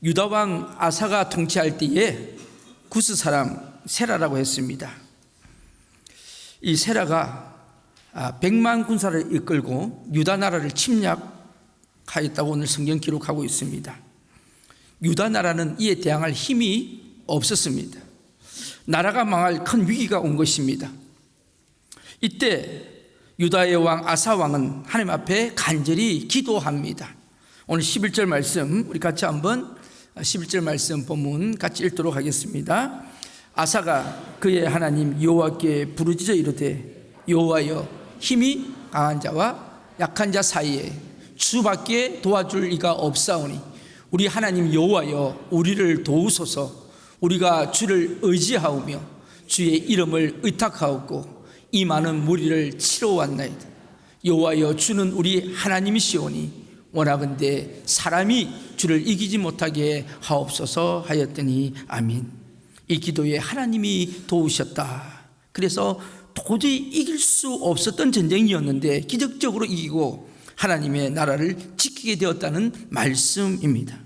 유다 왕 아사가 통치할 때에 구스 사람 세라라고 했습니다. 이 세라가 100만 군사를 이끌고 유다 나라를 침략하였다고 오늘 성경 기록하고 있습니다. 유다 나라는 이에 대항할 힘이 없었습니다. 나라가 망할 큰 위기가 온 것입니다. 이때 유다의 왕 아사 왕은 하나님 앞에 간절히 기도합니다. 오늘 11절 말씀 우리 같이 한번 11절 말씀 본문 같이 읽도록 하겠습니다. 아사가 그의 하나님 여호와께 부르짖어 이르되 여호와여 힘이 강한 자와 약한 자 사이에 주밖에 도와줄 이가 없사오니 우리 하나님 여호와여 우리를 도우소서. 우리가 주를 의지하오며 주의 이름을 의탁하옵고 이 많은 무리를 치러 왔나이다. 여호와여 주는 우리 하나님이시오니 원하건대 사람이 주를 이기지 못하게 하옵소서 하였더니 아멘. 이 기도에 하나님이 도우셨다. 그래서 도저히 이길 수 없었던 전쟁이었는데 기적적으로 이기고 하나님의 나라를 지키게 되었다는 말씀입니다.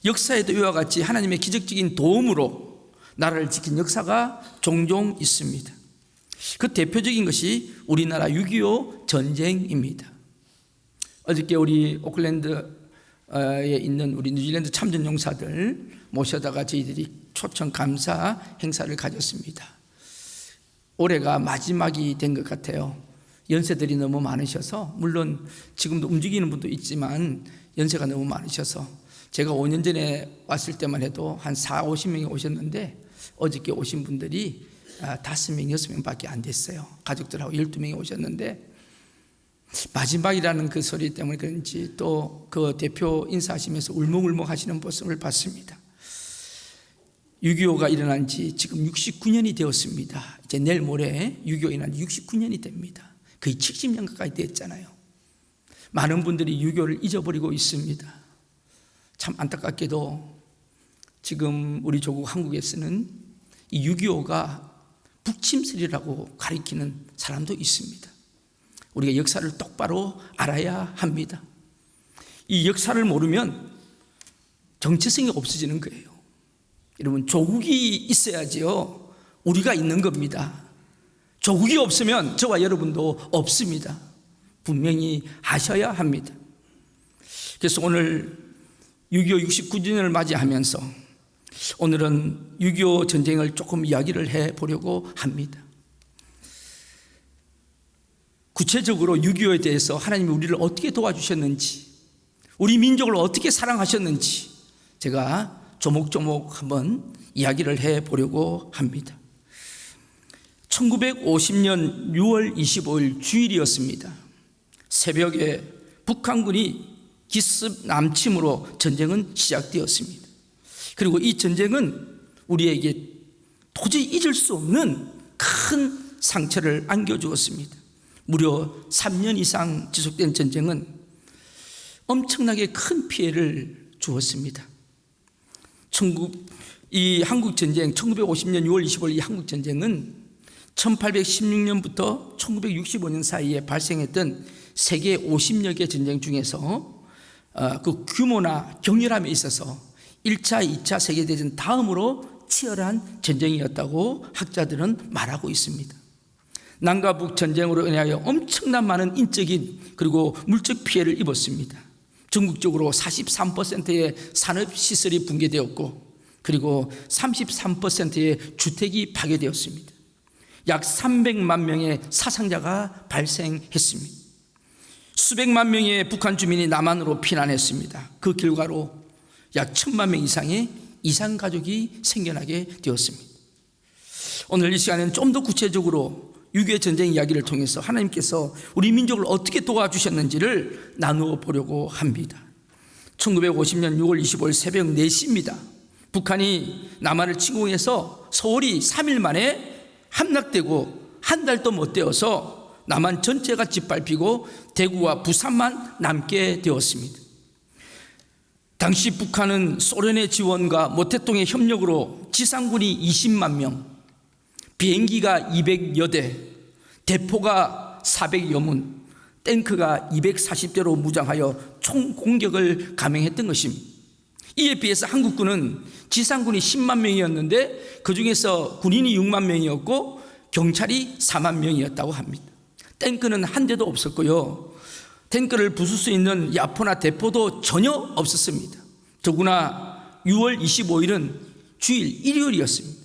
역사에도 이와 같이 하나님의 기적적인 도움으로 나라를 지킨 역사가 종종 있습니다. 그 대표적인 것이 우리나라 6.25 전쟁입니다. 어저께 우리 오클랜드에 있는 우리 뉴질랜드 참전용사들 모셔다가 저희들이 초청 감사 행사를 가졌습니다. 올해가 마지막이 된 것 같아요. 연세들이 너무 많으셔서, 물론 지금도 움직이는 분도 있지만 연세가 너무 많으셔서 제가 5년 전에 왔을 때만 해도 한 40-50명이 오셨는데 어저께 오신 분들이 5명, 6명밖에 안 됐어요. 가족들하고 12명이 오셨는데 마지막이라는 그 소리 때문에 그런지 또 그 대표 인사하시면서 울먹울먹 하시는 모습을 봤습니다. 6.25가 일어난 지 지금 69년이 되었습니다. 이제 내일 모레 6.25 일어난 지 69년이 됩니다. 거의 70년 가까이 됐잖아요. 많은 분들이 6.25를 잊어버리고 있습니다. 참 안타깝게도 지금 우리 조국 한국에서는 이 6.25가 북침설이라고 가리키는 사람도 있습니다. 우리가 역사를 똑바로 알아야 합니다. 이 역사를 모르면 정체성이 없어지는 거예요. 여러분, 조국이 있어야지요 우리가 있는 겁니다. 조국이 없으면 저와 여러분도 없습니다. 분명히 아셔야 합니다. 그래서 오늘 6.25 69주년을 맞이하면서 오늘은 6.25 전쟁을 조금 이야기를 해보려고 합니다. 구체적으로 6.25에 대해서 하나님이 우리를 어떻게 도와주셨는지, 우리 민족을 어떻게 사랑하셨는지 제가 조목조목 한번 이야기를 해보려고 합니다. 1950년 6월 25일 주일이었습니다. 새벽에 북한군이 기습 남침으로 전쟁은 시작되었습니다. 그리고 이 전쟁은 우리에게 도저히 잊을 수 없는 큰 상처를 안겨주었습니다. 무려 3년 이상 지속된 전쟁은 엄청나게 큰 피해를 주었습니다. 이 한국전쟁, 1950년 6월 25일 이 한국전쟁은 1816년부터 1965년 사이에 발생했던 세계 50여 개 전쟁 중에서 그 규모나 격렬함에 있어서 1차, 2차 세계대전 다음으로 치열한 전쟁이었다고 학자들은 말하고 있습니다. 남과 북 전쟁으로 인하여 엄청난 많은 인적인 그리고 물적 피해를 입었습니다. 전국적으로 43%의 산업시설이 붕괴되었고 그리고 33%의 주택이 파괴되었습니다. 약 300만 명의 사상자가 발생했습니다. 수백만 명의 북한 주민이 남한으로 피난했습니다. 그 결과로 약 1000만 명 이상의 이산가족이 생겨나게 되었습니다. 오늘 이 시간에는 좀 더 구체적으로 6.25 전쟁 이야기를 통해서 하나님께서 우리 민족을 어떻게 도와주셨는지를 나누어 보려고 합니다. 1950년 6월 25일 새벽 4시입니다. 북한이 남한을 침공해서 서울이 3일 만에 함락되고 한 달도 못 되어서 남한 전체가 짓밟히고 대구와 부산만 남게 되었습니다. 당시 북한은 소련의 지원과 모태통의 협력으로 지상군이 20만 명, 비행기가 200여 대, 대포가 400여 문, 탱크가 240대로 무장하여 총공격을 감행했던 것입니다. 이에 비해서 한국군은 지상군이 10만 명이었는데 그중에서 군인이 6만 명이었고 경찰이 4만 명이었다고 합니다. 탱크는 한 대도 없었고요, 탱크를 부술 수 있는 야포나 대포도 전혀 없었습니다. 더구나 6월 25일은 주일 일요일이었습니다.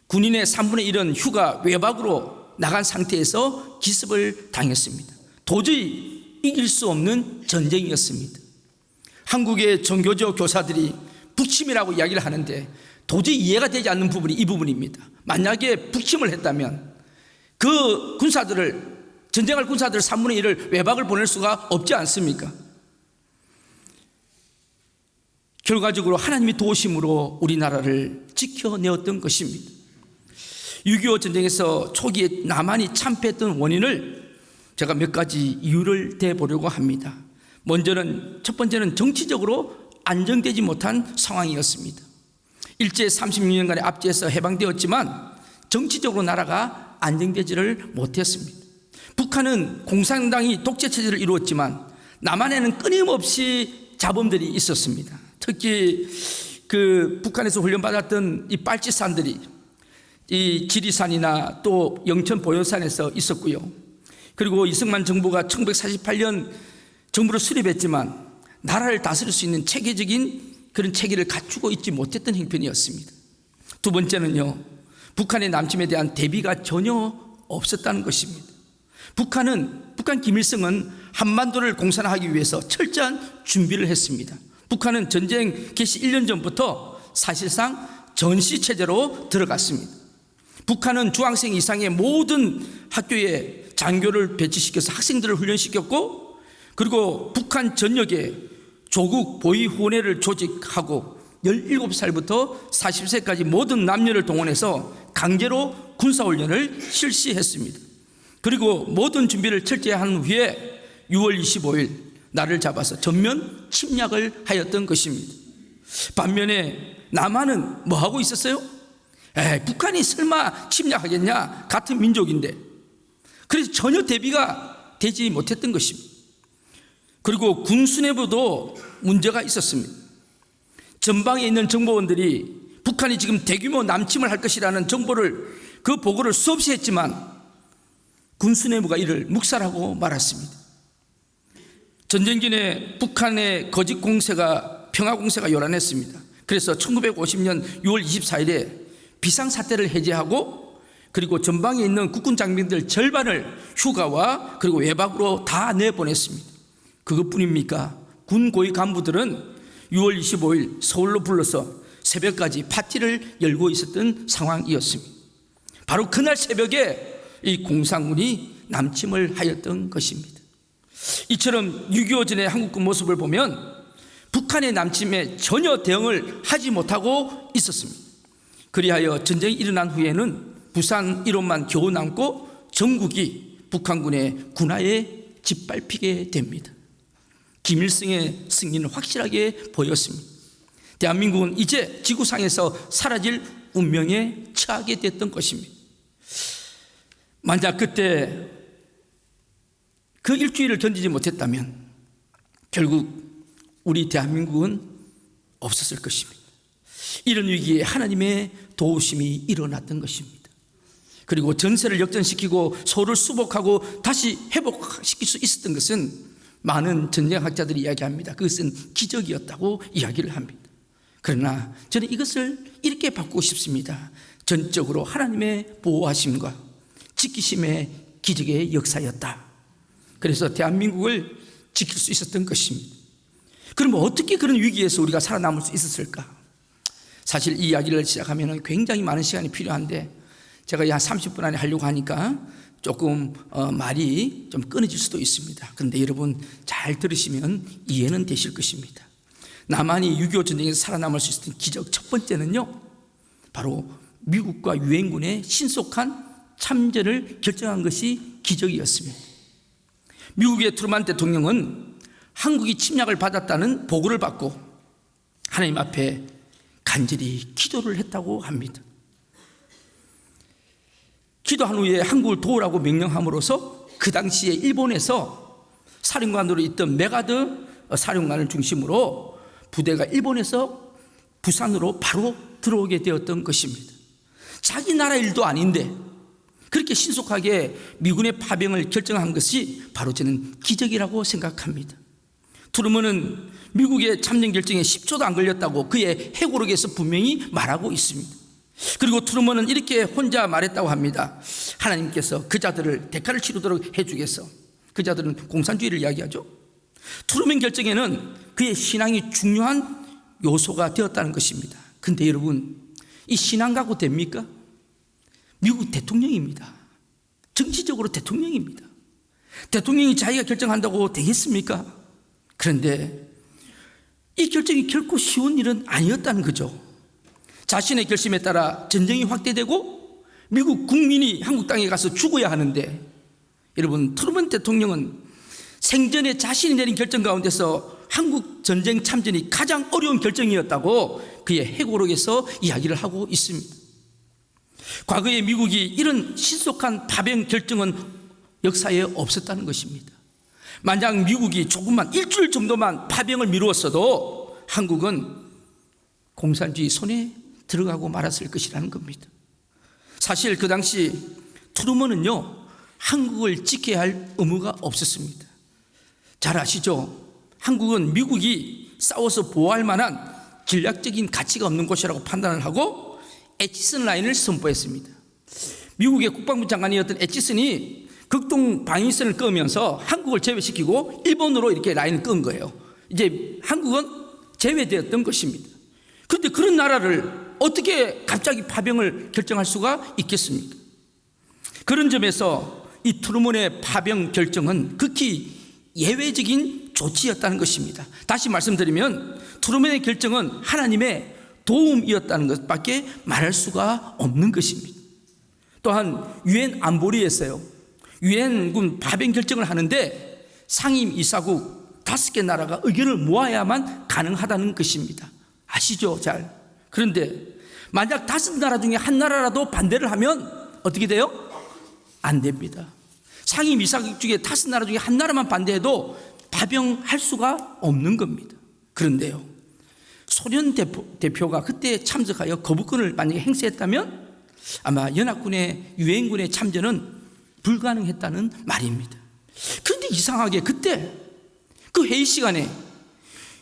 군인의 3분의 1은 휴가 외박으로 나간 상태에서 기습을 당했습니다. 도저히 이길 수 없는 전쟁이었습니다. 한국의 정교조 교사들이 북침이라고 이야기를 하는데 도저히 이해가 되지 않는 부분이 이 부분입니다. 만약에 북침을 했다면 그 군사들을, 전쟁할 군사들 3분의 1을 외박을 보낼 수가 없지 않습니까? 결과적으로 하나님의 도우심으로 우리나라를 지켜내었던 것입니다. 6.25 전쟁에서 초기에 남한이 참패했던 원인을 제가 몇 가지 이유를 대보려고 합니다. 첫 번째는 정치적으로 안정되지 못한 상황이었습니다. 일제 36년간의 압제에서 해방되었지만 정치적으로 나라가 안정되지를 못했습니다. 북한은 공산당이 독재체제를 이루었지만 남한에는 끊임없이 잡음들이 있었습니다. 특히 북한에서 훈련받았던 이 빨치산들이 이 지리산이나 또 영천 보현산에서 있었고요. 그리고 이승만 정부가 1948년 정부를 수립했지만 나라를 다스릴 수 있는 체계적인 그런 체계를 갖추고 있지 못했던 형편이었습니다. 두 번째는요, 북한의 남침에 대한 대비가 전혀 없었다는 것입니다. 북한 김일성은 한반도를 공산화하기 위해서 철저한 준비를 했습니다. 북한은 전쟁 개시 1년 전부터 사실상 전시체제로 들어갔습니다. 북한은 중학생 이상의 모든 학교에 장교를 배치시켜서 학생들을 훈련시켰고, 그리고 북한 전역에 조국 보위후원회를 조직하고 17살부터 40세까지 모든 남녀를 동원해서 강제로 군사훈련을 실시했습니다. 그리고 모든 준비를 철저히 한 후에 6월 25일 날을 잡아서 전면 침략을 하였던 것입니다. 반면에 남한은 뭐 하고 있었어요? 북한이 설마 침략하겠냐? 같은 민족인데. 그래서 전혀 대비가 되지 못했던 것입니다. 그리고 군 수뇌부도 문제가 있었습니다. 전방에 있는 정보원들이 북한이 지금 대규모 남침을 할 것이라는 그 보고를 수없이 했지만 군 수뇌부가 이를 묵살하고 말았습니다. 전쟁 전에 북한의 거짓 공세가, 평화 공세가 요란했습니다. 그래서 1950년 6월 24일에 비상사태를 해제하고, 그리고 전방에 있는 국군 장병들 절반을 휴가와 그리고 외박으로 다 내보냈습니다. 그것뿐입니까? 군 고위 간부들은 6월 25일 서울로 불러서 새벽까지 파티를 열고 있었던 상황이었습니다. 바로 그날 새벽에 이 공산군이 남침을 하였던 것입니다. 이처럼 6.25 전의 한국군 모습을 보면 북한의 남침에 전혀 대응을 하지 못하고 있었습니다. 그리하여 전쟁이 일어난 후에는 부산 이론만 겨우 남고 전국이 북한군의 군하에 짓밟히게 됩니다. 김일성의 승리는 확실하게 보였습니다. 대한민국은 이제 지구상에서 사라질 운명에 처하게 됐던 것입니다. 만약 그때 그 일주일을 견디지 못했다면 결국 우리 대한민국은 없었을 것입니다. 이런 위기에 하나님의 도우심이 일어났던 것입니다. 그리고 전세를 역전시키고 서로를 수복하고 다시 회복시킬 수 있었던 것은 많은 전쟁학자들이 이야기합니다. 그것은 기적이었다고 이야기를 합니다. 그러나 저는 이것을 이렇게 바꾸고 싶습니다. 전적으로 하나님의 보호하심과 지키심의 기적의 역사였다. 그래서 대한민국을 지킬 수 있었던 것입니다. 그러면 어떻게 그런 위기에서 우리가 살아남을 수 있었을까? 사실 이 이야기를 시작하면 굉장히 많은 시간이 필요한데 제가 한 30분 안에 하려고 하니까 조금 말이 좀 끊어질 수도 있습니다. 그런데 여러분 잘 들으시면 이해는 되실 것입니다. 남한이 6.25 전쟁에서 살아남을 수 있었던 기적 첫 번째는요, 바로 미국과 유엔군의 신속한 참전을 결정한 것이 기적이었습니다. 미국의 트루만 대통령은 한국이 침략을 받았다는 보고를 받고 하나님 앞에 간절히 기도를 했다고 합니다. 기도한 후에 한국을 도우라고 명령함으로써 그 당시에 일본에서 사령관으로 있던 메가드 사령관을 중심으로 부대가 일본에서 부산으로 바로 들어오게 되었던 것입니다. 자기 나라 일도 아닌데 그렇게 신속하게 미군의 파병을 결정한 것이 바로 저는 기적이라고 생각합니다. 트루먼은 미국의 참전 결정에 10초도 안 걸렸다고 그의 회고록에서 분명히 말하고 있습니다. 그리고 트루먼은 이렇게 혼자 말했다고 합니다. 하나님께서 그 자들을 대가를 치르도록 해주겠어. 그 자들은 공산주의를 이야기하죠. 트루먼 결정에는 그의 신앙이 중요한 요소가 되었다는 것입니다. 근데 여러분, 이 신앙 갖고 됩니까? 미국 대통령입니다. 정치적으로 대통령입니다. 대통령이 자기가 결정한다고 되겠습니까? 그런데 이 결정이 결코 쉬운 일은 아니었다는 거죠. 자신의 결심에 따라 전쟁이 확대되고 미국 국민이 한국 땅에 가서 죽어야 하는데, 여러분, 트루먼 대통령은 생전에 자신이 내린 결정 가운데서 한국 전쟁 참전이 가장 어려운 결정이었다고 그의 회고록에서 이야기를 하고 있습니다. 과거에 미국이 이런 신속한 파병 결정은 역사에 없었다는 것입니다. 만약 미국이 조금만 일주일 정도만 파병을 미루었어도 한국은 공산주의 손에 들어가고 말았을 것이라는 겁니다. 사실 그 당시 트루먼은요, 한국을 지켜야 할 의무가 없었습니다. 잘 아시죠? 한국은 미국이 싸워서 보호할 만한 전략적인 가치가 없는 곳이라고 판단을 하고 애치슨 라인을 선포했습니다. 미국의 국방부 장관이었던 애치슨이 극동 방위선을 끄면서 한국을 제외시키고 일본으로 이렇게 라인을 끈 거예요. 이제 한국은 제외되었던 것입니다. 그런데 그런 나라를 어떻게 갑자기 파병을 결정할 수가 있겠습니까? 그런 점에서 이 트루먼의 파병 결정은 극히 예외적인 조치였다는 것입니다. 다시 말씀드리면 트루먼의 결정은 하나님의 도움이었다는 것밖에 말할 수가 없는 것입니다. 또한 유엔 안보리에서요, 유엔군 파병 결정을 하는데 상임 이사국 5개 나라가 의견을 모아야만 가능하다는 것입니다. 아시죠? 잘. 그런데 만약 5나라 중에 한 나라라도 반대를 하면 어떻게 돼요? 안 됩니다. 상임 이사국 중에 5나라 중에 한 나라만 반대해도 파병할 수가 없는 겁니다. 그런데요, 소련 대표가 그때 참석하여 거부권을 만약에 행사했다면 아마 연합군의 유엔군의 참전은 불가능했다는 말입니다. 그런데 이상하게 그때 그 회의 시간에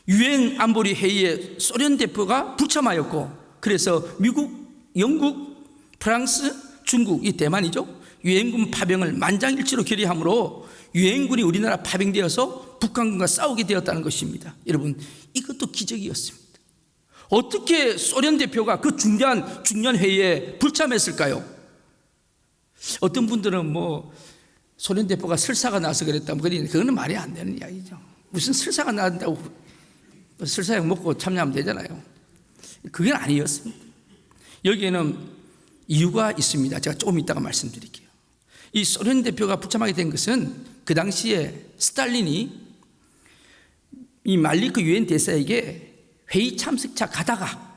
유엔 안보리 회의에 소련 대표가 불참하였고, 그래서 미국, 영국, 프랑스, 중국, 이 대만이죠, 유엔군 파병을 만장일치로 결의함으로 유엔군이 우리나라 파병되어서 북한군과 싸우게 되었다는 것입니다. 여러분, 이것도 기적이었습니다. 어떻게 소련 대표가 그 중요한 회의에 불참했을까요? 어떤 분들은 뭐 소련 대표가 설사가 나서 그랬다면 그거는 말이 안 되는 이야기죠. 무슨 설사가 나는다고 설사약 먹고 참여하면 되잖아요. 그게 아니었습니다. 여기에는 이유가 있습니다. 제가 조금 이따가 말씀드릴게요. 이 소련 대표가 불참하게 된 것은 그 당시에 스탈린이 이 말리크 유엔 대사에게 회의 참석차 가다가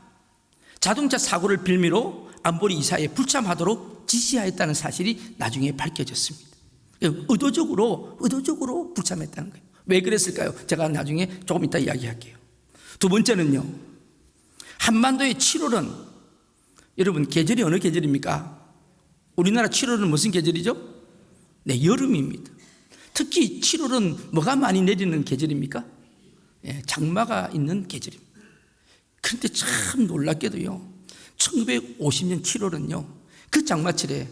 자동차 사고를 빌미로 안보리 이사에 불참하도록 지시하였다는 사실이 나중에 밝혀졌습니다. 의도적으로 불참했다는 거예요. 왜 그랬을까요? 제가 나중에 조금 이따 이야기할게요. 두 번째는요, 한반도의 7월은 여러분 계절이 어느 계절입니까? 우리나라 7월은 무슨 계절이죠? 네, 여름입니다. 특히 7월은 뭐가 많이 내리는 계절입니까? 장마가 있는 계절입니다. 그런데 참 놀랍게도요, 1950년 7월은요, 그 장마철에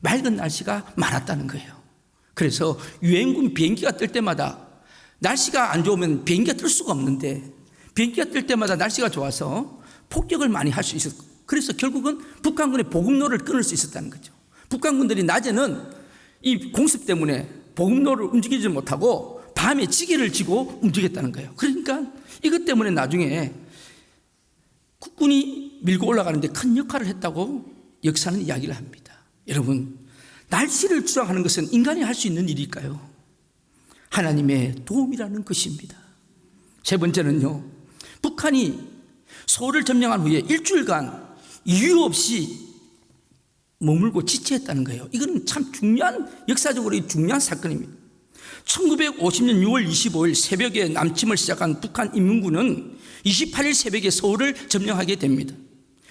맑은 날씨가 많았다는 거예요. 그래서 유엔군 비행기가 뜰 때마다 날씨가 안 좋으면 비행기가 뜰 수가 없는데 비행기가 뜰 때마다 날씨가 좋아서 폭격을 많이 할 수 있었고, 그래서 결국은 북한군의 보급로를 끊을 수 있었다는 거죠. 북한군들이 낮에는 이 공습 때문에 보급로를 움직이지 못하고 밤에 지게를 지고 움직였다는 거예요. 그러니까 이것 때문에 나중에 국군이 밀고 올라가는데 큰 역할을 했다고 역사는 이야기를 합니다. 여러분, 날씨를 추락하는 것은 인간이 할 수 있는 일일까요? 하나님의 도움이라는 것입니다. 세 번째는요, 북한이 서울을 점령한 후에 일주일간 이유 없이 머물고 지체했다는 거예요. 이건 참 중요한, 역사적으로 중요한 사건입니다. 1950년 6월 25일 새벽에 남침을 시작한 북한 인민군은 28일 새벽에 서울을 점령하게 됩니다.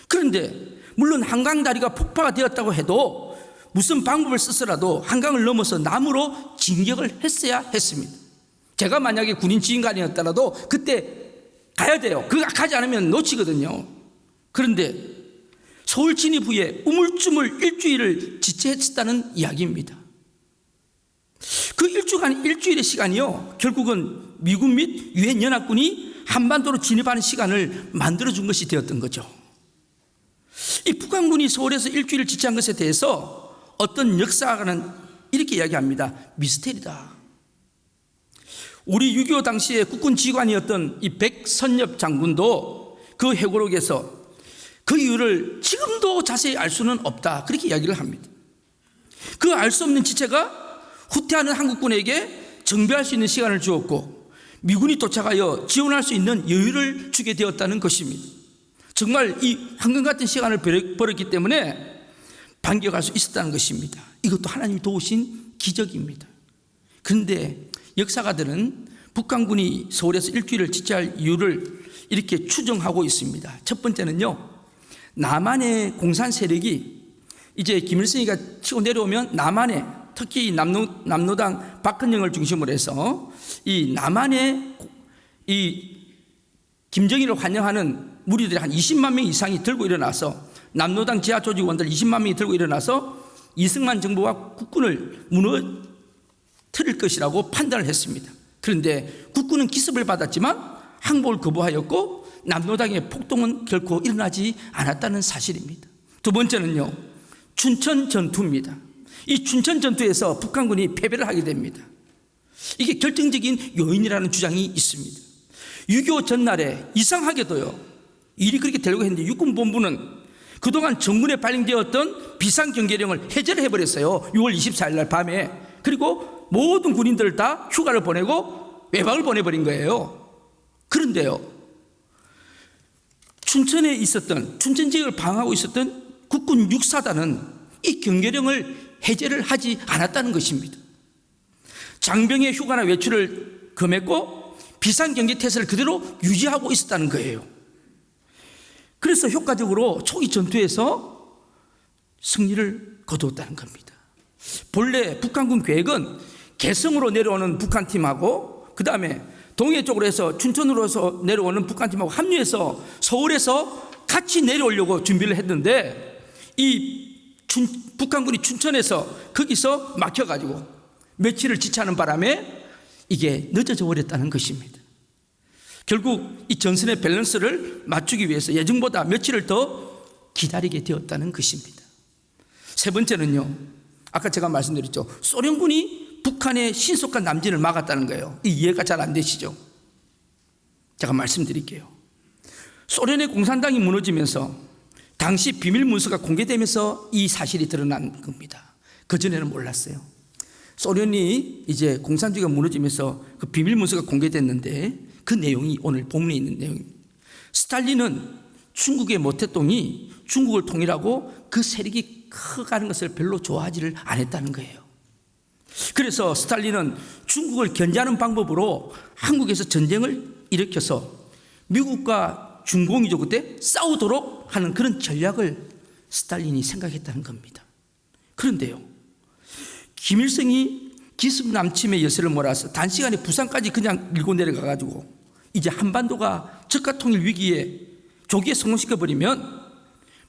그런데 물론 한강다리가 폭파가 되었다고 해도 무슨 방법을 써서라도 한강을 넘어서 남으로 진격을 했어야 했습니다. 제가 만약에 군인 지휘관이었더라도 그때 가야 돼요. 그거 가지 않으면 놓치거든요. 그런데 서울 진입 후에 우물쭈물 일주일을 지체했다는 이야기입니다. 그 일주일의 시간이요, 결국은 미국 및 유엔 연합군이 한반도로 진입하는 시간을 만들어준 것이 되었던 거죠. 이 북한군이 서울에서 일주일을 지체한 것에 대해서 어떤 역사가는 이렇게 이야기합니다. 미스테리다. 우리 6.25 당시에 국군 지휘관이었던 이 백선엽 장군도 그 회고록에서 그 이유를 지금도 자세히 알 수는 없다, 그렇게 이야기를 합니다. 그 알 수 없는 지체가 후퇴하는 한국군에게 정비할 수 있는 시간을 주었고 미군이 도착하여 지원할 수 있는 여유를 주게 되었다는 것입니다. 정말 이 황금 같은 시간을 벌였기 때문에 반격할 수 있었다는 것입니다. 이것도 하나님이 도우신 기적입니다. 그런데 역사가들은 북한군이 서울에서 일주일을 지체할 이유를 이렇게 추정하고 있습니다. 첫 번째는요, 남한의 공산 세력이 이제 김일성이가 치고 내려오면 남한에, 특히 남로당 박헌영을 중심으로 해서 이 남한에 이 김정일을 환영하는 무리들이 한 20만 명 이상이 들고 일어나서, 남로당 지하 조직원들 20만 명이 들고 일어나서 이승만 정부와 국군을 무너뜨릴 것이라고 판단을 했습니다. 그런데 국군은 기습을 받았지만 항복을 거부하였고 남로당의 폭동은 결코 일어나지 않았다는 사실입니다. 두 번째는요, 춘천 전투입니다. 이 춘천 전투에서 북한군이 패배를 하게 됩니다. 이게 결정적인 요인이라는 주장이 있습니다. 6.25 전날에 이상하게도요, 일이 그렇게 되려고 했는데 육군본부는 그동안 정군에 발령되었던 비상경계령을 해제를 해버렸어요. 6월 24일 날 밤에. 그리고 모든 군인들을 다 휴가를 보내고 외박을 보내버린 거예요. 그런데요, 춘천에 있었던, 춘천 지역을 방어하고 있었던 국군 6사단은 이 경계령을 해제를 하지 않았다는 것입니다. 장병의 휴가나 외출을 금했고 비상경계 태세를 그대로 유지하고 있었다는 거예요. 그래서 효과적으로 초기 전투에서 승리를 거두었다는 겁니다. 본래 북한군 계획은 개성으로 내려오는 북한팀하고 그 다음에 동해 쪽으로 해서 춘천으로서 내려오는 북한팀하고 합류해서 서울에서 같이 내려오려고 준비를 했는데 북한군이 춘천에서 거기서 막혀가지고 며칠을 지체하는 바람에 이게 늦어져 버렸다는 것입니다. 결국 이 전선의 밸런스를 맞추기 위해서 예정보다 며칠을 더 기다리게 되었다는 것입니다. 세 번째는요, 아까 제가 말씀드렸죠. 소련군이 북한의 신속한 남진을 막았다는 거예요. 이해가 잘 안 되시죠? 제가 말씀드릴게요. 소련의 공산당이 무너지면서 당시 비밀 문서가 공개되면서 이 사실이 드러난 겁니다. 그전에는 몰랐어요. 소련이 이제 공산주의가 무너지면서 그 비밀 문서가 공개됐는데 그 내용이 오늘 본문에 있는 내용입니다. 스탈린은 중국의 모태똥이 중국을 통일하고 그 세력이 커가는 것을 별로 좋아하지를 않았다는 거예요. 그래서 스탈린은 중국을 견제하는 방법으로 한국에서 전쟁을 일으켜서 미국과 중공이죠, 그때 싸우도록 하는 그런 전략을 스탈린이 생각했다는 겁니다. 그런데요, 김일성이 기습 남침의 여세를 몰아서 단시간에 부산까지 그냥 밀고 내려가가지고 이제 한반도가 적화 통일 위기에 조기에 성공시켜버리면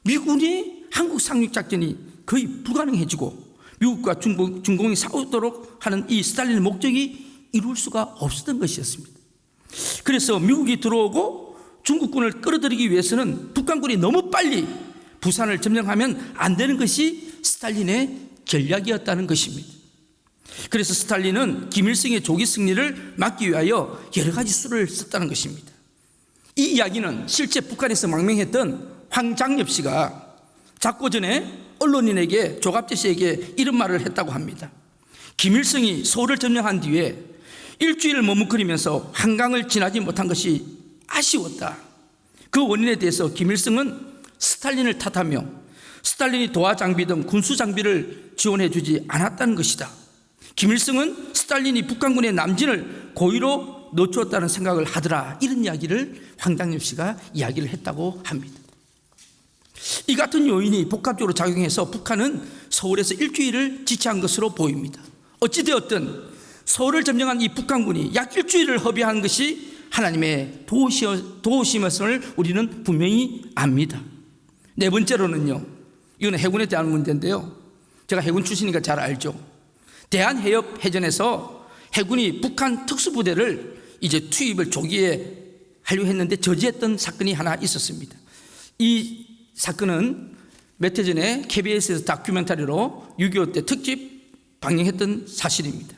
미군이 한국 상륙작전이 거의 불가능해지고 미국과 중공이 싸우도록 하는 이 스탈린의 목적이 이룰 수가 없었던 것이었습니다. 그래서 미국이 들어오고 중국군을 끌어들이기 위해서는 북한군이 너무 빨리 부산을 점령하면 안 되는 것이 스탈린의 전략이었다는 것입니다. 그래서 스탈린은 김일성의 조기 승리를 막기 위하여 여러 가지 수를 썼다는 것입니다. 이 이야기는 실제 북한에서 망명했던 황장엽 씨가 작고 전에 언론인에게, 조갑재 씨에게 이런 말을 했다고 합니다. 김일성이 서울을 점령한 뒤에 일주일을 머뭇거리면서 한강을 지나지 못한 것이 아쉬웠다. 그 원인에 대해서 김일성은 스탈린을 탓하며 스탈린이 도하 장비 등 군수 장비를 지원해 주지 않았다는 것이다. 김일성은 스탈린이 북한군의 남진을 고의로 늦추었다는 생각을 하더라. 이런 이야기를 황당엽 씨가 이야기를 했다고 합니다. 이 같은 요인이 복합적으로 작용해서 북한은 서울에서 일주일을 지체한 것으로 보입니다. 어찌되었든 서울을 점령한 이 북한군이 약 일주일을 허비한 것이 하나님의 도우심을 우리는 분명히 압니다. 네 번째로는요, 이거는 해군에 대한 문제인데요, 제가 해군 출신이니까 잘 알죠. 대한해협해전에서 해군이 북한 특수부대를 이제 투입을 조기에 하려고 했는데 저지했던 사건이 하나 있었습니다. 이 사건은 몇 해 전에 KBS에서 다큐멘터리로 6.25 때 특집 방영했던 사실입니다.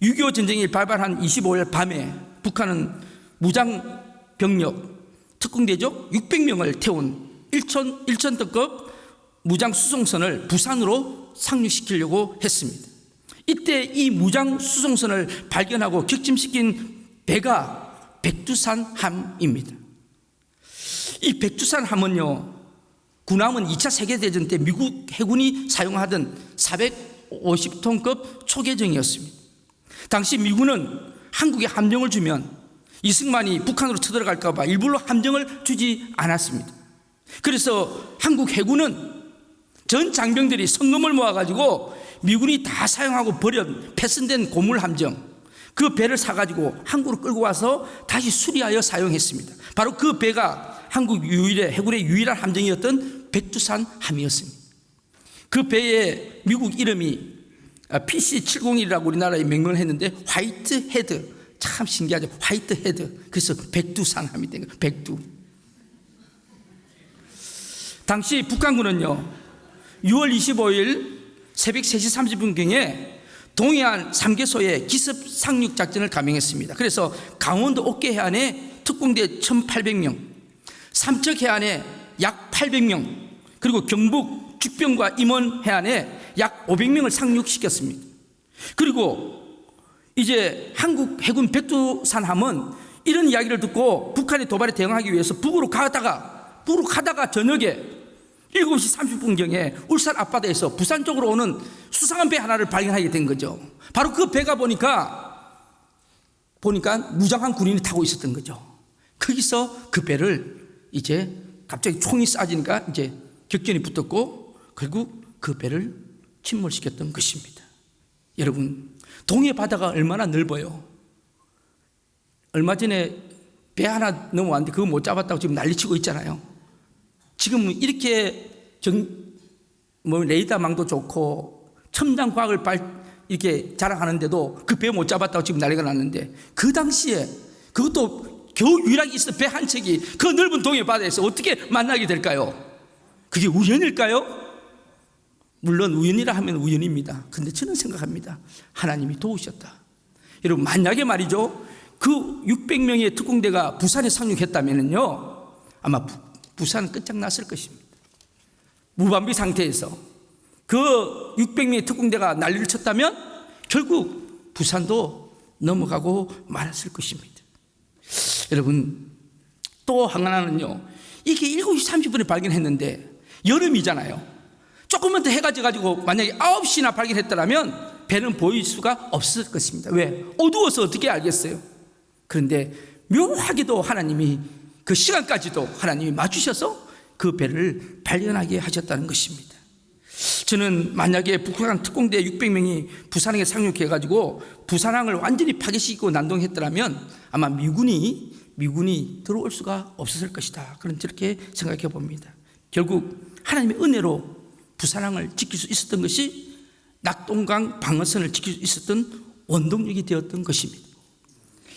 6.25 전쟁이 발발한 25일 밤에 북한은 무장 병력 특공대죠 600명을 태운 1천 톤급 무장 수송선을 부산으로 상륙시키려고 했습니다. 이때 이 무장 수송선을 발견하고 격침시킨 배가 백두산함입니다. 이 백두산함은요, 군함은 2차 세계대전 때 미국 해군이 사용하던 450톤급 초계정이었습니다. 당시 미군은 한국에 함정을 주면 이승만이 북한으로 쳐들어갈까 봐 일부러 함정을 주지 않았습니다. 그래서 한국 해군은 전 장병들이 성금을 모아가지고 미군이 다 사용하고 버린 패선된 고물 함정, 그 배를 사가지고 한국으로 끌고 와서 다시 수리하여 사용했습니다. 바로 그 배가 한국 해군의 유일한 함정이었던 백두산함이었습니다. 그 배의 미국 이름이 PC-701이라고 우리나라에 명명을 했는데 화이트 헤드, 참 신기하죠. 화이트 헤드. 그래서 백두산함이 된 거예요. 백두. 당시 북한군은요, 6월 25일 새벽 3시 30분경에 동해안 3개소에 기습 상륙 작전을 감행했습니다. 그래서 강원도 옥계 해안에 특공대 1,800명, 삼척 해안에 약 800명, 그리고 경북 죽병과 임원 해안에 약 500명을 상륙시켰습니다. 그리고 이제 한국 해군 백두산함은 이런 이야기를 듣고 북한의 도발에 대응하기 위해서 북으로 가다가 저녁에 7시 30분경에 울산 앞바다에서 부산 쪽으로 오는 수상한 배 하나를 발견하게 된 거죠. 바로 그 배가 보니까 무장한 군인이 타고 있었던 거죠. 거기서 그 배를 이제 갑자기 총이 쏴지니까 이제 격전이 붙었고 결국 그 배를 침몰시켰던 것입니다. 여러분, 동해 바다가 얼마나 넓어요. 얼마 전에 배 하나 넘어왔는데 그거 못 잡았다고 지금 난리치고 있잖아요. 지금 이렇게 레이더망도 좋고 첨단 과학을 이렇게 자랑하는데도 그 배 못 잡았다고 지금 난리가 났는데, 그 당시에 그것도 겨우 유일하게 있었던 배 한 척이 그 넓은 동해 바다에서 어떻게 만나게 될까요? 그게 우연일까요? 물론 우연이라 하면 우연입니다. 근데 저는 생각합니다. 하나님이 도우셨다. 여러분, 만약에 말이죠, 그 600명의 특공대가 부산에 상륙했다면요, 아마 부산은 끝장났을 것입니다. 무방비 상태에서 그 600명의 특공대가 난리를 쳤다면 결국 부산도 넘어가고 말았을 것입니다. 여러분, 또 하나는요, 이게 7시 30분에 발견했는데 여름이잖아요. 조금만 더 해가 져가지고 만약에 9시나 발견했더라면 배는 보일 수가 없을 것입니다. 왜? 어두워서 어떻게 알겠어요? 그런데 묘하게도 하나님이 그 시간까지도 하나님이 맞추셔서 그 배를 발견하게 하셨다는 것입니다. 저는 만약에 북한 특공대 600명이 부산항에 상륙해가지고 부산항을 완전히 파괴시키고 난동했더라면 아마 미군이 들어올 수가 없었을 것이다. 그런 저렇게 생각해 봅니다. 결국 하나님의 은혜로 부산항을 지킬 수 있었던 것이 낙동강 방어선을 지킬 수 있었던 원동력이 되었던 것입니다.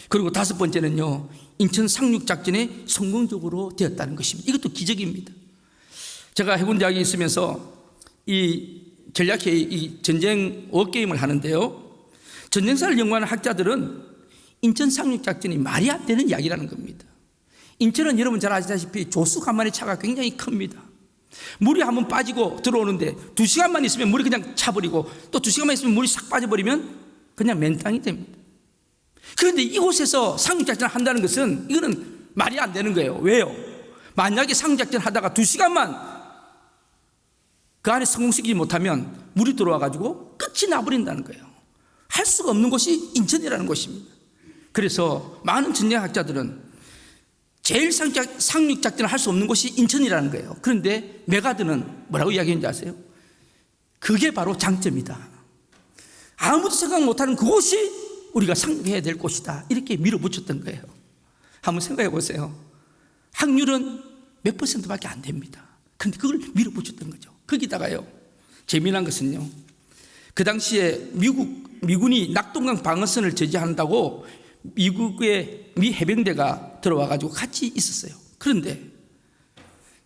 그리고 다섯 번째는요, 인천 상륙작전에 성공적으로 되었다는 것입니다. 이것도 기적입니다. 제가 해군대학에 있으면서 이 전략회의, 이 전쟁 워게임을 하는데요, 전쟁사를 연구하는 학자들은 인천 상륙작전이 말이 안 되는 이야기라는 겁니다. 인천은 여러분 잘 아시다시피 조수 간만의 차가 굉장히 큽니다. 물이 한번 빠지고 들어오는데 2시간만 있으면 물이 그냥 차버리고 또 2시간만 있으면 물이 싹 빠져버리면 그냥 맨땅이 됩니다. 그런데 이곳에서 상륙작전을 한다는 것은 이거는 말이 안 되는 거예요. 왜요? 만약에 상륙작전 하다가 2시간만 그 안에 성공시키지 못하면 물이 들어와가지고 끝이 나버린다는 거예요. 할 수가 없는 곳이 인천이라는 곳입니다. 그래서 많은 전략학자들은 제일 상륙작전을 할 수 없는 곳이 인천이라는 거예요. 그런데 메가드는 뭐라고 이야기했는지 아세요? 그게 바로 장점이다. 아무도 생각 못하는 그곳이 우리가 상륙해야 될 곳이다. 이렇게 밀어붙였던 거예요. 한번 생각해 보세요. 확률은 몇 %밖에 안 됩니다. 그런데 그걸 밀어붙였던 거죠. 거기다가요, 재미난 것은요, 그 당시에 미군이 낙동강 방어선을 저지한다고 미국의 미 해병대가 들어와가지고 같이 있었어요. 그런데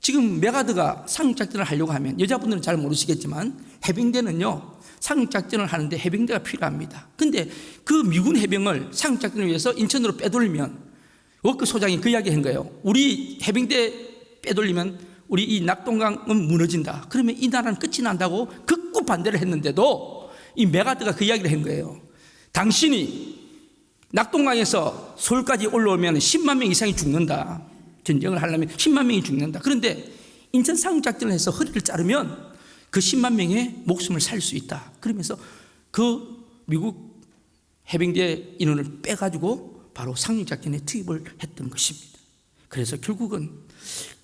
지금 메가드가 상륙작전을 하려고 하면, 여자분들은 잘 모르시겠지만 해병대는요 상륙작전을 하는데 해병대가 필요합니다. 그런데 그 미군 해병을 상륙작전을 위해서 인천으로 빼돌리면, 워크 소장이 그 이야기 한 거예요. 우리 해병대 빼돌리면 우리 이 낙동강은 무너진다. 그러면 이 나라는 끝이 난다고 극구 반대를 했는데도 이 메가드가 그 이야기를 한 거예요. 당신이 낙동강에서 서울까지 올라오면 10만 명 이상이 죽는다. 전쟁을 하려면 10만 명이 죽는다. 그런데 인천 상륙작전을 해서 허리를 자르면 그 10만 명의 목숨을 살릴 수 있다. 그러면서 그 미국 해병대 인원을 빼가지고 바로 상륙작전에 투입을 했던 것입니다. 그래서 결국은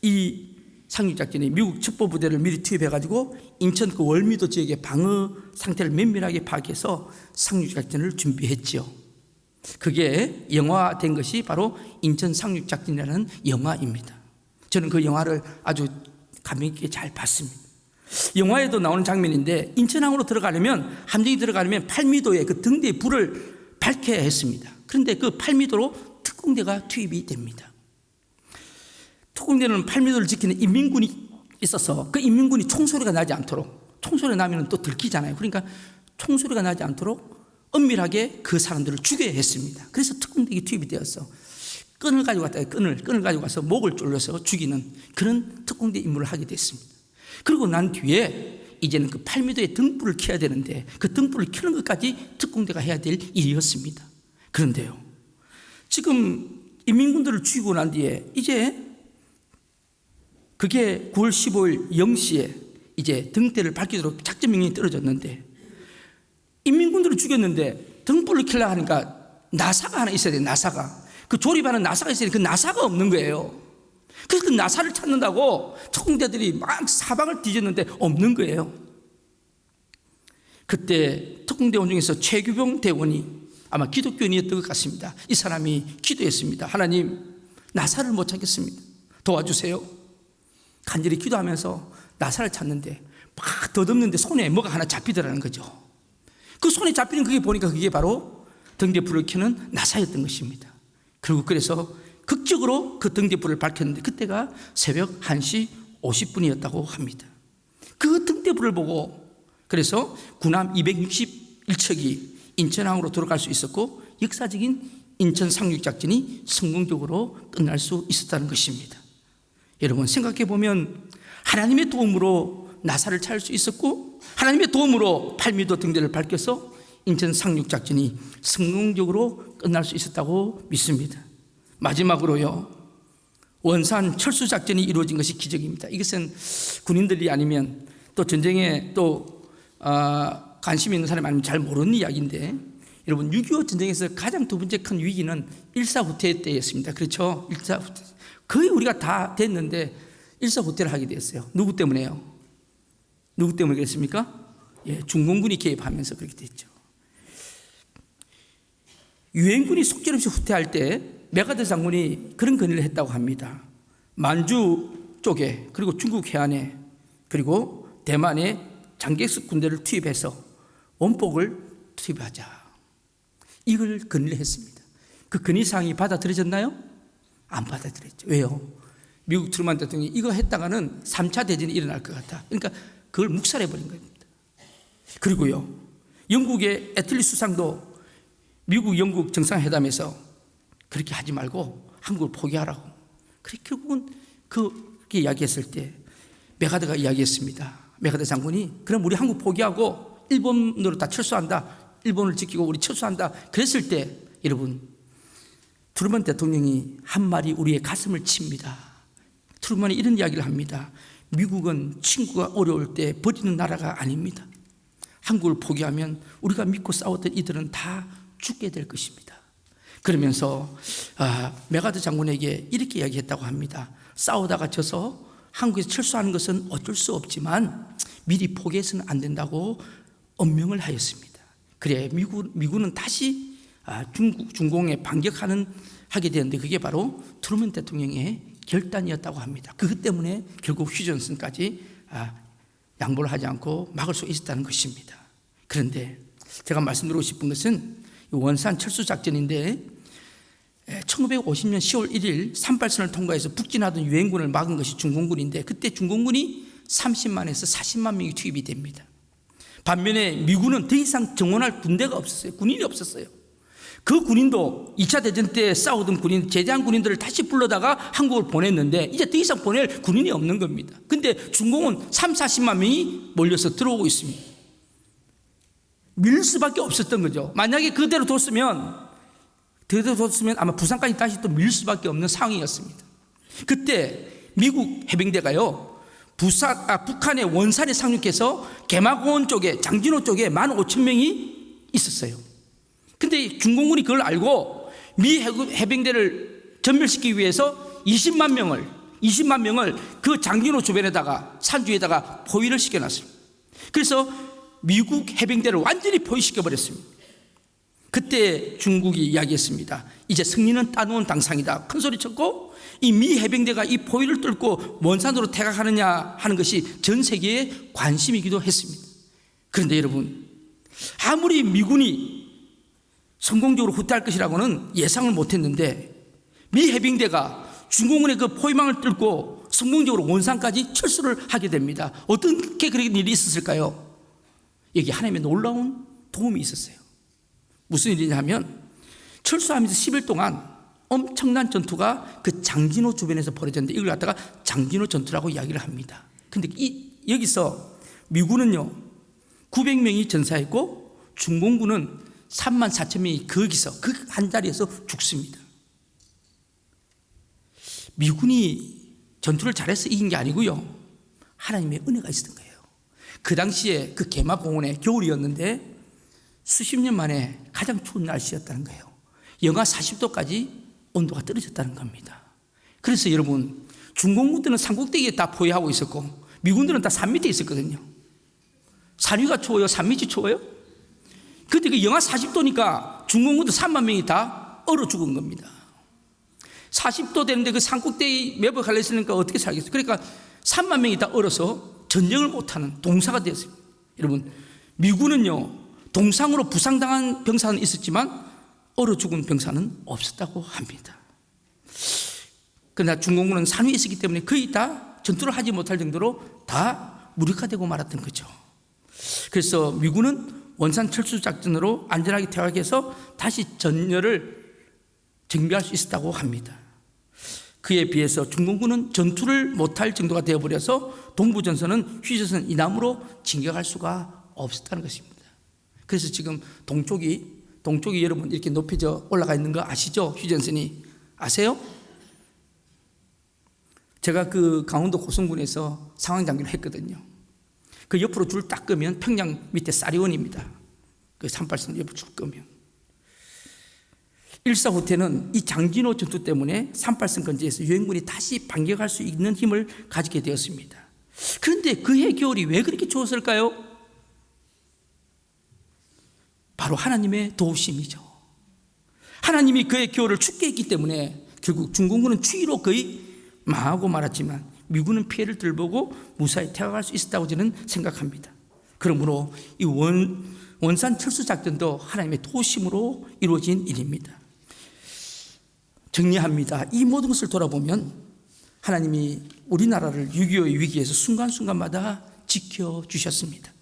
이 상륙작전이 미국 첩보부대를 미리 투입해가지고 인천 그 월미도 지역의 방어 상태를 면밀하게 파악해서 상륙작전을 준비했지요. 그게 영화된 것이 바로 인천 상륙작전이라는 영화입니다. 저는 그 영화를 아주 감명 있게 잘 봤습니다. 영화에도 나오는 장면인데, 인천항으로 들어가려면, 함정이 들어가려면 8미도의 그 등대의 불을 밝혀야 했습니다. 그런데 그 8미도로 특공대가 투입이 됩니다. 특공대는 8미도를 지키는 인민군이 있어서 그 인민군이 총소리가 나지 않도록, 총소리가 나면 또 들키잖아요. 그러니까 총소리가 나지 않도록 은밀하게 그 사람들을 죽여야 했습니다. 그래서 특공대가 투입이 되었어. 끈을 가지고 왔다. 끈을 가지고 와서 목을 졸라서 죽이는 그런 특공대 임무를 하게 됐습니다. 그리고 난 뒤에 이제는 그 8미터의 등불을 켜야 되는데, 그 등불을 켜는 것까지 특공대가 해야 될 일이었습니다. 그런데요, 지금 인민군들을 죽이고 난 뒤에 이제 그게 9월 15일 0시에 이제 등대를 밝히도록 작전 명령이 떨어졌는데, 인민군들을 죽였는데 등불을 켜려고 하니까 나사가 하나 있어야 돼요. 나사가. 그 조립하는 나사가 있어야 돼요. 그 나사가 없는 거예요. 그래서 그 나사를 찾는다고 특공대들이 막 사방을 뒤졌는데 없는 거예요. 그때 특공대원 중에서 최규병 대원이 아마 기독교인이었던 것 같습니다. 이 사람이 기도했습니다. 하나님, 나사를 못 찾겠습니다. 도와주세요. 간절히 기도하면서 나사를 찾는데 막 더듬는데 손에 뭐가 하나 잡히더라는 거죠. 그 손에 잡히는 그게 보니까 그게 바로 등대불을 켜는 나사였던 것입니다. 그리고 그래서 극적으로 그 등대불을 밝혔는데 그때가 새벽 1시 50분이었다고 합니다. 그 등대불을 보고 그래서 군함 261척이 인천항으로 들어갈 수 있었고, 역사적인 인천 상륙작전이 성공적으로 끝날 수 있었다는 것입니다. 여러분, 생각해 보면 하나님의 도움으로 나사를 찾을 수 있었고, 하나님의 도움으로 8미도 등대를 밝혀서 인천 상륙작전이 성공적으로 끝날 수 있었다고 믿습니다. 마지막으로요, 원산 철수작전이 이루어진 것이 기적입니다. 이것은 군인들이 아니면 또 전쟁에 또 관심 있는 사람이 아니면 잘 모르는 이야기인데, 여러분, 6.25 전쟁에서 가장 두 번째 큰 위기는 일사후퇴 때였습니다. 그렇죠? 일사후퇴. 거의 우리가 다 됐는데 일사후퇴를 하게 됐어요. 누구 때문에요? 누구 때문에 그랬습니까? 예, 중공군이 개입하면서 그렇게 됐죠. 유엔군이 속절없이 후퇴할 때 메가드 장군이 그런 건의를 했다고 합니다. 만주 쪽에, 그리고 중국 해안에, 그리고 대만에 장개석 군대를 투입해서 원폭을 투입하자, 이걸 건의를 했습니다. 그 건의사항이 받아들여졌나요? 안 받아들였죠. 왜요? 미국 트루먼 대통령이 이거 했다가는 3차 대전이 일어날 것 같다. 그러니까 그걸 묵살해버린 겁니다. 그리고요, 영국의 애틀리 수상도 미국 영국 정상회담에서 그렇게 하지 말고 한국을 포기하라고, 그렇게 결국은 그렇게 이야기했을 때 메가드가 이야기했습니다. 메가드 장군이 그럼 우리 한국 포기하고 일본으로 다 철수한다, 일본을 지키고 우리 철수한다 그랬을 때, 여러분, 트루먼 대통령이 한 말이 우리의 가슴을 칩니다. 트루먼이 이런 이야기를 합니다. 미국은 친구가 어려울 때 버리는 나라가 아닙니다. 한국을 포기하면 우리가 믿고 싸웠던 이들은 다 죽게 될 것입니다. 그러면서 메가드 장군에게 이렇게 이야기했다고 합니다. 싸우다가 져서 한국에서 철수하는 것은 어쩔 수 없지만 미리 포기해서는 안 된다고 엄명을 하였습니다. 그래 미군은 다시 중공에 하게 되었는데 그게 바로 트루먼 대통령의 결단이었다고 합니다. 그것 때문에 결국 휴전선까지 양보를 하지 않고 막을 수 있었다는 것입니다. 그런데 제가 말씀드리고 싶은 것은 원산 철수 작전인데 1950년 10월 1일 38선을 통과해서 북진하던 유엔군을 막은 것이 중공군인데 그때 중공군이 30만에서 40만 명이 투입이 됩니다. 반면에 미군은 더 이상 정원할 군대가 없었어요. 군인이 없었어요. 그 군인도 2차 대전 때 싸우던 군인, 제대한 군인들을 다시 불러다가 한국을 보냈는데 이제 더 이상 보낼 군인이 없는 겁니다. 근데 중공은 3, 40만 명이 몰려서 들어오고 있습니다. 밀 수밖에 없었던 거죠. 만약에 그대로 뒀으면 아마 부산까지 다시 또 밀 수밖에 없는 상황이었습니다. 그때 미국 해병대가요, 북한의 원산에 상륙해서 개마고원 쪽에, 장진호 쪽에 15,000명이 있었어요. 근데 중공군이 그걸 알고 미 해병대를 전멸시키기 위해서 20만 명을 그 장진호 주변에다가 산주에다가 포위를 시켜놨어요. 그래서 미국 해병대를 완전히 포위시켜버렸습니다. 그때 중국이 이야기했습니다. 이제 승리는 따놓은 당상이다. 큰 소리 쳤고 이 미 해병대가 이 포위를 뚫고 원산으로 퇴각하느냐 하는 것이 전 세계의 관심이기도 했습니다. 그런데 여러분, 아무리 미군이 성공적으로 후퇴할 것이라고는 예상을 못했는데 미 해병대가 중공군의 그 포위망을 뚫고 성공적으로 원산까지 철수를 하게 됩니다. 어떻게 그런 일이 있었을까요? 여기 하나님의 놀라운 도움이 있었어요. 무슨 일이냐면 철수하면서 10일 동안 엄청난 전투가 그 장진호 주변에서 벌어졌는데 이걸 갖다가 장진호 전투라고 이야기를 합니다. 근데 여기서 미군은요 900명이 전사했고 중공군은 34,000명이 거기서 그 한 자리에서 죽습니다. 미군이 전투를 잘해서 이긴 게 아니고요, 하나님의 은혜가 있었던 거예요. 그 당시에 그 개마공원에 겨울이었는데 수십 년 만에 가장 추운 날씨였다는 거예요. 영하 40도까지 온도가 떨어졌다는 겁니다. 그래서 여러분, 중공군들은 산꼭대기에 다 포위하고 있었고 미군들은 다 산 밑에 있었거든요. 산 위가 추워요? 산 밑이 추워요? 그때 그 영하 40도니까 중공군들 3만 명이 다 얼어 죽은 겁니다. 40도 되는데 그 산꼭대기 매번 갈려 있으니까 어떻게 살겠어요? 그러니까 3만 명이 다 얼어서 전쟁을 못하는 동사가 되었습니다. 여러분, 미군은요 동상으로 부상당한 병사는 있었지만 얼어 죽은 병사는 없었다고 합니다. 그러나 중공군은 산 위에 있었기 때문에 거의 다 전투를 하지 못할 정도로 다 무력화되고 말았던 거죠. 그래서 미군은 원산 철수 작전으로 안전하게 퇴각해서 다시 전열을 정비할 수 있었다고 합니다. 그에 비해서 중공군은 전투를 못할 정도가 되어버려서 동부전선은 휴전선 이남으로 진격할 수가 없었다는 것입니다. 그래서 지금 동쪽이 여러분 이렇게 높여져 올라가 있는 거 아시죠? 휴전선이 아세요? 제가 그 강원도 고성군에서 상황장교를 했거든요. 그 옆으로 줄 딱 끄면 평양 밑에 쌀이원입니다. 그 38선 옆으로 줄 끄면. 일사후퇴는 이 장진호 전투 때문에 38선 근처에서 유엔군이 다시 반격할 수 있는 힘을 가지게 되었습니다. 그런데 그해 겨울이 왜 그렇게 추웠을까요? 바로 하나님의 도우심이죠. 하나님이 그의 겨울을 춥게 했기 때문에 결국 중공군은 추위로 거의 망하고 말았지만 미군은 피해를 덜 보고 무사히 퇴각할 수 있었다고 저는 생각합니다. 그러므로 이 원산 철수 작전도 하나님의 도우심으로 이루어진 일입니다. 정리합니다. 이 모든 것을 돌아보면 하나님이 우리나라를 6.25의 위기에서 순간순간마다 지켜주셨습니다.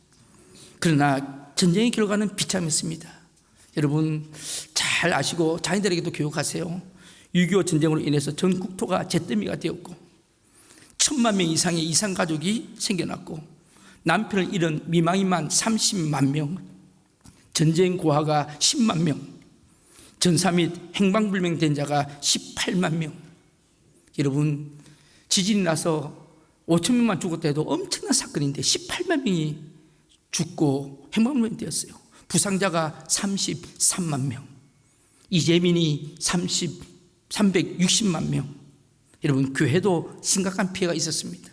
그러나 전쟁의 결과는 비참했습니다. 여러분 잘 아시고 자녀들에게도 교육하세요. 6.25 전쟁으로 인해서 전 국토가 잿더미가 되었고 1,000만 명 이상의 이산가족이 생겨났고 남편을 잃은 미망인만 30만 명, 전쟁 고아가 10만 명, 전사 및 행방불명된 자가 18만 명. 여러분 지진이 나서 5천 명만 죽었다 해도 엄청난 사건인데 18만 명이 죽고 행방불명이 되었어요. 부상자가 33만 명, 이재민이 360만 명. 여러분, 교회도 심각한 피해가 있었습니다.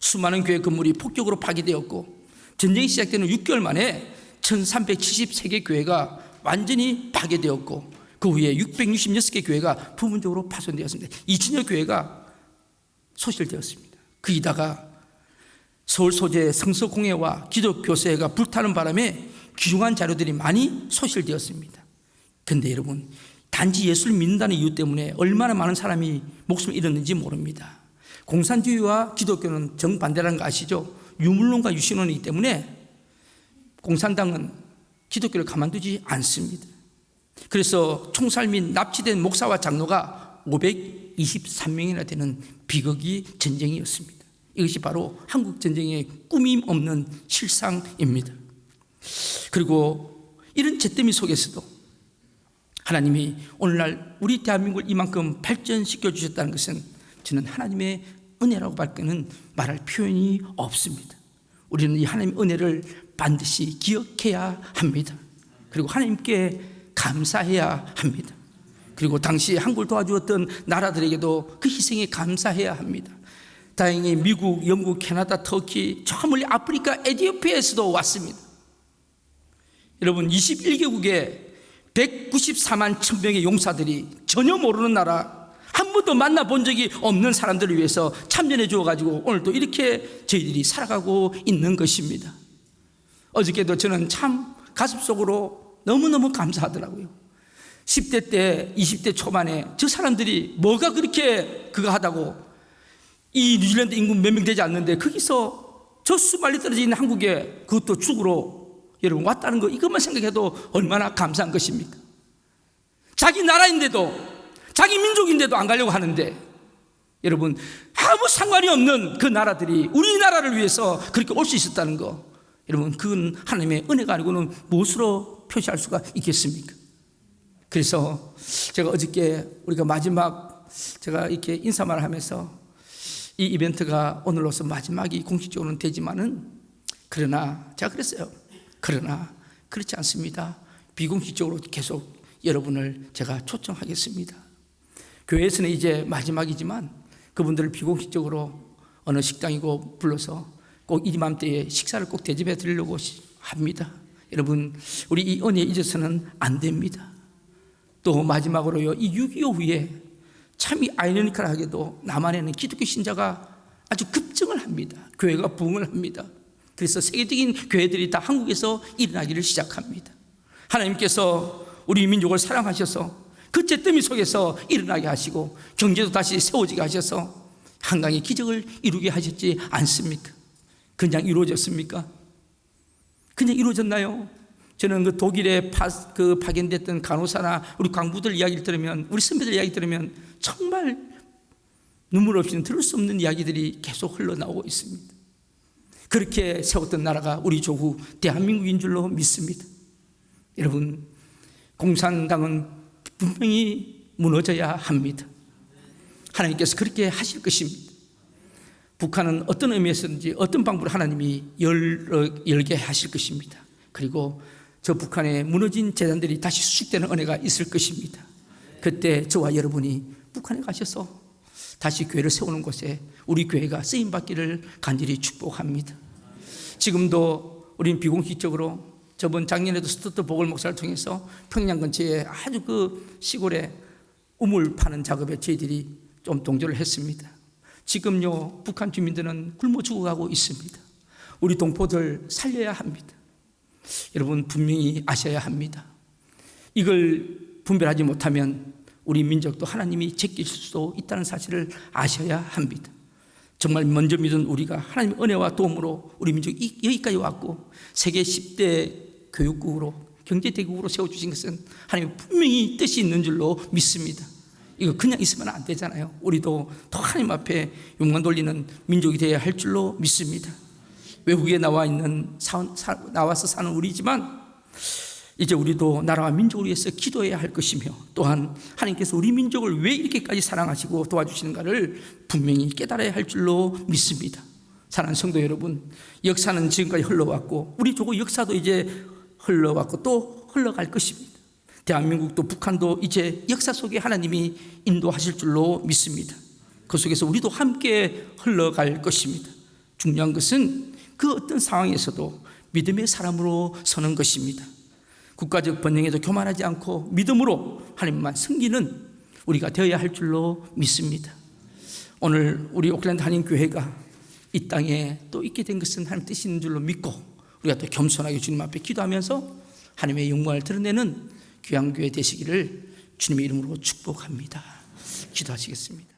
수많은 교회 건물이 폭격으로 파괴되었고, 전쟁이 시작되는 6개월 만에 1373개 교회가 완전히 파괴되었고, 그 후에 666개 교회가 부분적으로 파손되었습니다. 2000여 교회가 소실되었습니다. 거기다가 서울 소재 성서공회와 기독교세가 불타는 바람에 귀중한 자료들이 많이 소실되었습니다. 그런데 여러분, 단지 예수를 믿는다는 이유 때문에 얼마나 많은 사람이 목숨을 잃었는지 모릅니다. 공산주의와 기독교는 정반대라는 거 아시죠? 유물론과 유신론이기 때문에 공산당은 기독교를 가만두지 않습니다. 그래서 총살 및 납치된 목사와 장로가 523명이나 되는 비극이 전쟁이었습니다. 이것이 바로 한국 전쟁의 꾸밈 없는 실상입니다. 그리고 이런 잿더미 속에서도 하나님이 오늘날 우리 대한민국을 이만큼 발전시켜 주셨다는 것은 저는 하나님의 은혜라고 밖에는 말할 표현이 없습니다. 우리는 이 하나님의 은혜를 반드시 기억해야 합니다. 그리고 하나님께 감사해야 합니다. 그리고 당시 한국을 도와주었던 나라들에게도 그 희생에 감사해야 합니다. 다행히 미국, 영국, 캐나다, 터키, 저 멀리 아프리카, 에티오피아에서도 왔습니다. 여러분, 21개국에 194만 1000명의 용사들이 전혀 모르는 나라, 한 번도 만나본 적이 없는 사람들을 위해서 참전해 주어가지고 오늘도 이렇게 저희들이 살아가고 있는 것입니다. 어저께도 저는 참 가슴속으로 너무너무 감사하더라고요. 10대 때, 20대 초반에 저 사람들이 뭐가 그렇게 그거 하다고, 이 뉴질랜드 인구 몇 명 되지 않는데 거기서 저 수말리 떨어져 있는 한국에 그것도 죽으러 여러분 왔다는 거, 이것만 생각해도 얼마나 감사한 것입니까? 자기 나라인데도, 자기 민족인데도 안 가려고 하는데, 여러분 아무 상관이 없는 그 나라들이 우리나라를 위해서 그렇게 올 수 있었다는 거, 여러분 그건 하나님의 은혜가 아니고는 무엇으로 표시할 수가 있겠습니까? 그래서 제가 어저께 우리가 마지막 제가 이렇게 인사말을 하면서 이 이벤트가 오늘로서 마지막이 공식적으로는 되지만은, 그러나 제가 그랬어요. 그러나 그렇지 않습니다. 비공식적으로 계속 여러분을 제가 초청하겠습니다. 교회에서는 이제 마지막이지만 그분들을 비공식적으로 어느 식당이고 불러서 꼭 이맘때에 식사를 꼭 대접해 드리려고 합니다. 여러분, 우리 이 은혜에 잊어서는 안 됩니다. 또 마지막으로요, 이 6.25 후에 참 이 아이러니컬하게도 남한에는 기독교 신자가 아주 급증을 합니다. 교회가 부흥을 합니다. 그래서 세계적인 교회들이 다 한국에서 일어나기를 시작합니다. 하나님께서 우리 민족을 사랑하셔서 그 잿더미 속에서 일어나게 하시고 경제도 다시 세워지게 하셔서 한강의 기적을 이루게 하셨지 않습니까? 그냥 이루어졌습니까? 그냥 이루어졌나요? 저는 그 독일에 파견됐던 간호사나 우리 강부들 이야기를 들으면, 우리 선배들 이야기 들으면 정말 눈물 없이는 들을 수 없는 이야기들이 계속 흘러나오고 있습니다. 그렇게 세웠던 나라가 우리 조국 대한민국인 줄로 믿습니다. 여러분, 공산당은 분명히 무너져야 합니다. 하나님께서 그렇게 하실 것입니다. 북한은 어떤 의미에서든지 어떤 방법으로 하나님이 열게 하실 것입니다. 그리고 저 북한의 무너진 재단들이 다시 수축되는 은혜가 있을 것입니다. 그때 저와 여러분이 북한에 가셔서 다시 교회를 세우는 곳에 우리 교회가 쓰임받기를 간절히 축복합니다. 지금도 우리는 비공식적으로 저번 작년에도 스투트 보걸 목사를 통해서 평양 근처에 아주 그 시골에 우물 파는 작업에 저희들이 좀 동조를 했습니다. 지금요, 북한 주민들은 굶어 죽어가고 있습니다. 우리 동포들 살려야 합니다. 여러분 분명히 아셔야 합니다. 이걸 분별하지 못하면 우리 민족도 하나님이 제끼실 수도 있다는 사실을 아셔야 합니다. 정말 먼저 믿은 우리가 하나님의 은혜와 도움으로 우리 민족이 여기까지 왔고 세계 10대 교육국으로 경제대국으로 세워주신 것은 하나님의 분명히 뜻이 있는 줄로 믿습니다. 이거 그냥 있으면 안 되잖아요. 우리도 더 하나님 앞에 영광 돌리는 민족이 되어야 할 줄로 믿습니다. 외국에 나와서 사는 우리지만 이제 우리도 나라와 민족을 위해서 기도해야 할 것이며, 또한 하나님께서 우리 민족을 왜 이렇게까지 사랑하시고 도와주시는가를 분명히 깨달아야 할 줄로 믿습니다. 사랑하는 성도 여러분, 역사는 지금까지 흘러왔고 우리 조국 역사도 이제 흘러왔고 또 흘러갈 것입니다. 대한민국도 북한도 이제 역사 속에 하나님이 인도하실 줄로 믿습니다. 그 속에서 우리도 함께 흘러갈 것입니다. 중요한 것은 그 어떤 상황에서도 믿음의 사람으로 서는 것입니다. 국가적 번영에도 교만하지 않고 믿음으로 하나님만 섬기는 우리가 되어야 할 줄로 믿습니다. 오늘 우리 오클랜드 한인교회가 이 땅에 또 있게 된 것은 하나님 뜻이 있는 줄로 믿고 우리가 또 겸손하게 주님 앞에 기도하면서 하나님의 영광을 드러내는 귀한 교회 되시기를 주님의 이름으로 축복합니다. 기도하시겠습니다.